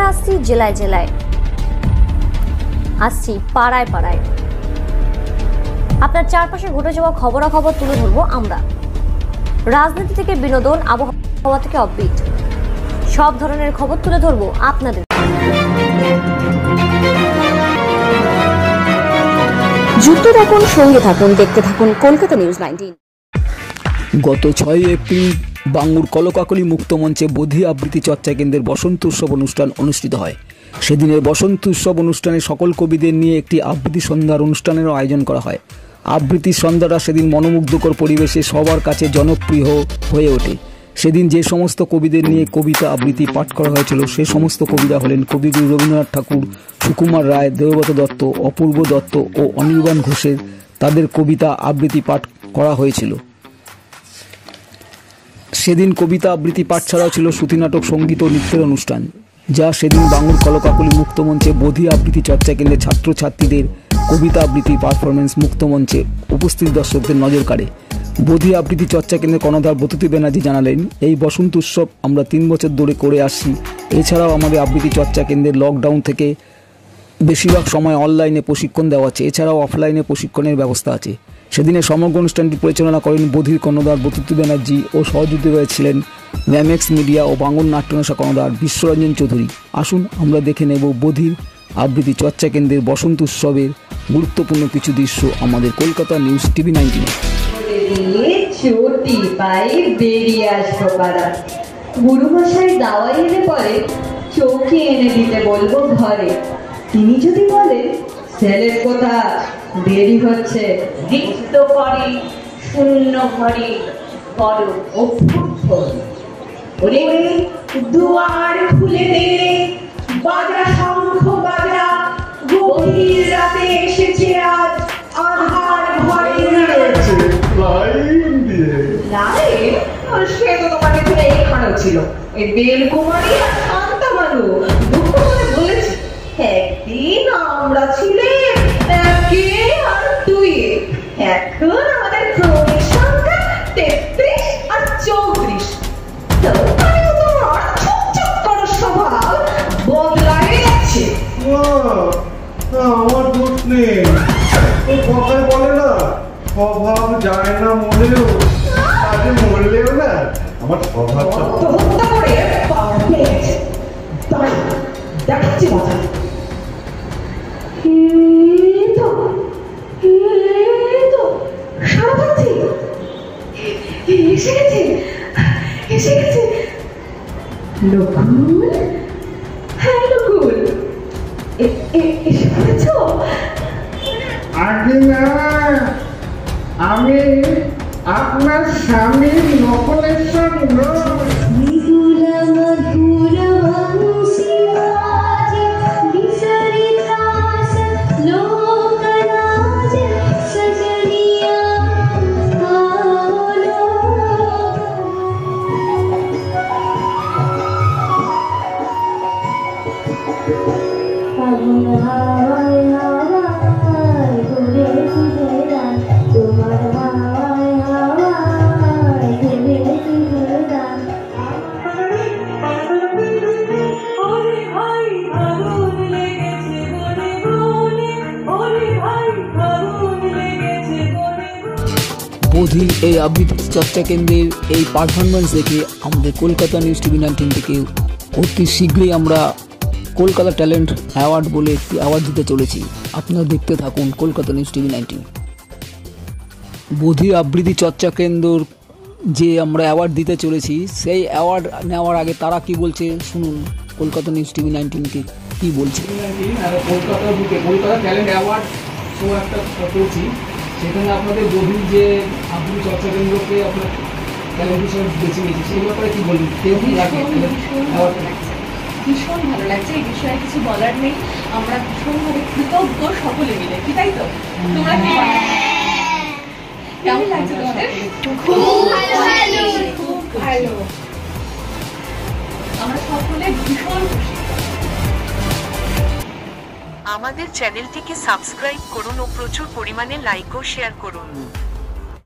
আমরা আসছি জেলায় জেলায়, আসছি পাড়ায় পাড়ায়। আপনার চারপাশে ঘটে যাওয়া খবরাখবর তুলে ধরবো আমরা। রাজনীতি থেকে বিনোদন, আবহাওয়া থেকে অফবিট, সব ধরনের খবর তুলে ধরবো আপনাদের। যুক্ত থাকুন, সঙ্গে থাকুন, দেখতে থাকুন কলকাতা নিউজ 19। গত 6 এপ্রিল বাঙ্গুর কলকাকলি মুক্ত মঞ্চে বোধি আবৃত্তি চর্চা কেন্দ্রের বসন্ত উৎসব অনুষ্ঠান অনুষ্ঠিত হয়। সেদিনের বসন্ত উৎসব অনুষ্ঠানে সকল কবিদের নিয়ে একটি আবৃত্তি সন্ধ্যার অনুষ্ঠানেরও আয়োজন করা হয়। আবৃত্তি সন্ধ্যাটা সেদিন মনোমুগ্ধকর পরিবেশে সবার কাছে জনপ্রিয় হয়ে ওঠে। সেদিন যে সমস্ত কবিদের নিয়ে কবিতা আবৃত্তি পাঠ করা হয়েছিল সে সমস্ত কবিরা হলেন কবিগুরু রবীন্দ্রনাথ ঠাকুর, সুকুমার রায়, দেবব্রত দত্ত, অপূর্ব দত্ত ও অনির্বাণ ঘোষের তাদের কবিতা আবৃত্তি পাঠ করা হয়েছিল। সেদিন কবিতা আবৃত্তি পাঠ ছাড়াও ছিল শ্রুতিনাটক, সঙ্গীত ও নৃত্যের অনুষ্ঠান, যা সেদিন বাঙ্গুর কলকাকলি মুক্ত মঞ্চে বোধি আবৃত্তি চর্চা কেন্দ্রের ছাত্রছাত্রীদের কবিতা আবৃত্তি পারফরমেন্স মুক্ত মঞ্চে উপস্থিত দর্শকদের নজর কাড়ে। বোধি আবৃত্তি চর্চা কেন্দ্রের কর্ণধার বতুতি ব্যানার্জি জানালেন, এই বসন্ত উৎসব আমরা 3 বছর ধরে করে আসছি। এছাড়াও আমাদের আবৃত্তি চর্চা কেন্দ্রের লকডাউন থেকে বেশিরভাগ সময় অনলাইনে প্রশিক্ষণ দেওয়া আছে, এছাড়াও অফলাইনে প্রশিক্ষণের ব্যবস্থা আছে। সেদিনে সমগ্র অনুষ্ঠানটি পরিচালনা করেন বোধির কর্ণধার বতুতি ব্যানার্জি ও সহযোগিতা ছিলেন ম্যামেক্স মিডিয়া ও বাঙ্গুর নাট্যনেশা কর্ণধার বিশ্বরঞ্জন চৌধুরী। আসুন আমরা দেখে নেব বোধির আবৃত্তি চর্চা কেন্দ্রের বসন্ত উৎসবের গুরুত্বপূর্ণ কিছু দৃশ্য আমাদের কলকাতা নিউজ টিভি 19। চটি পাই বেরিয়ে আসবো পাড়া, গুরুমশাই দাওয়াই এলে পরে চৌকি এনে দিতে বলবো ঘরে। তিনি যদি বলেন ছেলের কথা দেরি হচ্ছে, রিক্ত করে শূন্য ঘরে বড় অভ্যুত্থ, ওরে দুয়ার খুলে দে, বাজা শঙ্খ বাজা, গভীর রাতে এসেছে আজ আধার ভরে। সে তো তোমাকে ফিরে এখানে ছিল, এই বেলকুমারী আর শান্তা মানু দুঃখ করে বলেছে, একদিন আমরা ছিলেন 1 আর 2, এখন আমাদের ক্রমিক সংখ্যা 33 আর 34। তোমার চুপচাপ করার স্বভাব বদলায় যাচ্ছে। আমার দোষ নেই, ও কথায় বলে না স্বভাব যায় না মরেও, আগে মরলেও না আমার স্বভাবটা হত্যা করে পাওয়া পেয়েছে। তাই দেখাচ্ছি মজা। সারা পাচ্ছি, এসে গেছে, এসে গেছে। নকুল, হ্যাঁ নকুল, এসে পড়েছ? আগে না, আমি আপনার স্বামী নকলেশ্বর বোধির এই আবৃত্তি চর্চা কেন্দ্রের এই পারফরমেন্স দেখে আমাদের কলকাতা নিউজ টিভি 19 থেকে অতি শীঘ্রই আমরা কলকাতা ট্যালেন্ট অ্যাওয়ার্ড বলে একটি অ্যাওয়ার্ড দিতে চলেছি। আপনারা দেখতে থাকুন কলকাতা নিউজ টিভি 19। বোধির আবৃত্তি চর্চা কেন্দ্র যে আমরা অ্যাওয়ার্ড দিতে চলেছি, সেই অ্যাওয়ার্ড নেওয়ার আগে তারা কি বলছে শুনুন। কলকাতা নিউজ টিভি 19কে কি বলছে। কলকাতা ট্যালেন্ট অ্যাওয়ার্ড শো একটা করছি, সেখানে আপনাদের বোধির যে আবৃত্তি চর্চা কেন্দ্রকে আপনার ট্যালেন্ট হিসেবে বেছে নিয়েছি, সেই ব্যাপারে কি বলবেন? ভীষণ ভালো লাগছে, এই বিষয়ে কিছু বলার নেই। আমরা ভীষণভাবে কৃতজ্ঞ সকলে মিলে, কি তাই তো? তোমরা কি কেমন লাগছে তোমাদের? খুব ভালো, খুব ভালো। আমরা সকলে ভীষণ খুশি। আমাদের চ্যানেলটিকে সাবস্ক্রাইব করুন ও প্রচুর পরিমাণে লাইক ও শেয়ার করুন।